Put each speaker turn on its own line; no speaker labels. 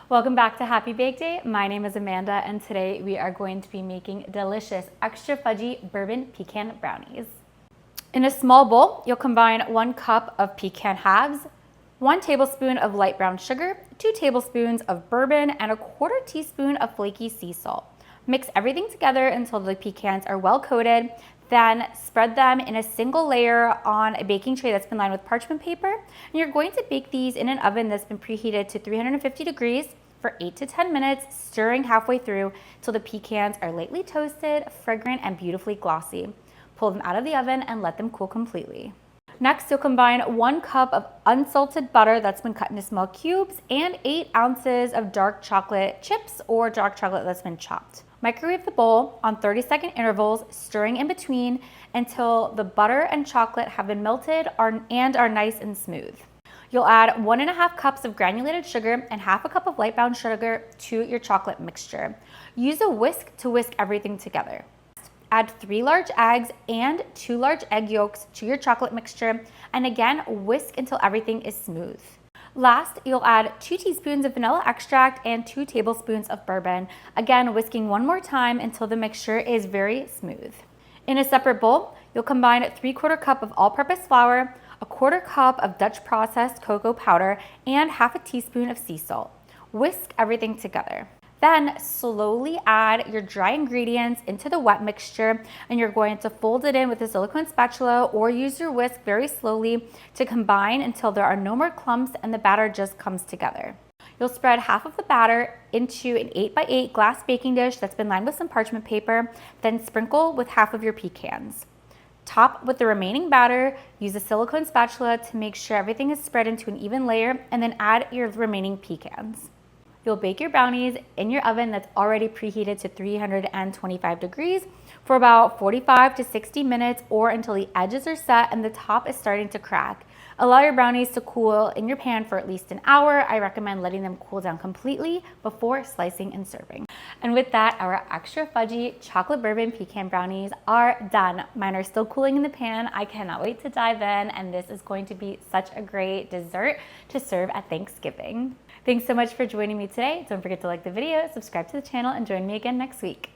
Welcome back to Happy Bake Day. My name is Amanda and today we are going to be making delicious extra fudgy bourbon pecan brownies. In a small bowl, you'll combine 1 cup of pecan halves, 1 tablespoon of light brown sugar, 2 tablespoons of bourbon, and a 1/4 teaspoon of flaky sea salt. Mix everything together until the pecans are well coated. Then spread them in a single layer on a baking tray that's been lined with parchment paper. And you're going to bake these in an oven that's been preheated to 350 degrees for 8 to 10 minutes, stirring halfway through till the pecans are lightly toasted, fragrant, and beautifully glossy. Pull them out of the oven and let them cool completely. Next, you'll combine 1 cup of unsalted butter that's been cut into small cubes and 8 ounces of dark chocolate chips or dark chocolate that's been chopped. Microwave the bowl on 30-second intervals, stirring in between until the butter and chocolate have been melted and are nice and smooth. You'll add 1.5 cups of granulated sugar and 1/2 cup of light brown sugar to your chocolate mixture. Use a whisk to whisk everything together. Add 3 large eggs and 2 large egg yolks to your chocolate mixture, and again, whisk until everything is smooth. Last, you'll add 2 teaspoons of vanilla extract and 2 tablespoons of bourbon, again whisking one more time until the mixture is very smooth. In a separate bowl, you'll combine 3/4 cup of all-purpose flour, 1/4 cup of Dutch processed cocoa powder, and 1/2 teaspoon of sea salt. Whisk everything together. Then slowly add your dry ingredients into the wet mixture, and you're going to fold it in with a silicone spatula or use your whisk very slowly to combine until there are no more clumps and the batter just comes together. You'll spread half of the batter into an 8x8 glass baking dish that's been lined with some parchment paper, then sprinkle with half of your pecans. Top with the remaining batter, use a silicone spatula to make sure everything is spread into an even layer, and then add your remaining pecans. You'll bake your brownies in your oven that's already preheated to 325 degrees for about 45 to 60 minutes or until the edges are set and the top is starting to crack. Allow your brownies to cool in your pan for at least an hour. I recommend letting them cool down completely before slicing and serving. And with that, our extra fudgy chocolate bourbon pecan brownies are done. Mine are still cooling in the pan. I cannot wait to dive in, and this is going to be such a great dessert to serve at Thanksgiving. Thanks so much for joining me today. Don't forget to like the video, subscribe to the channel, and join me again next week.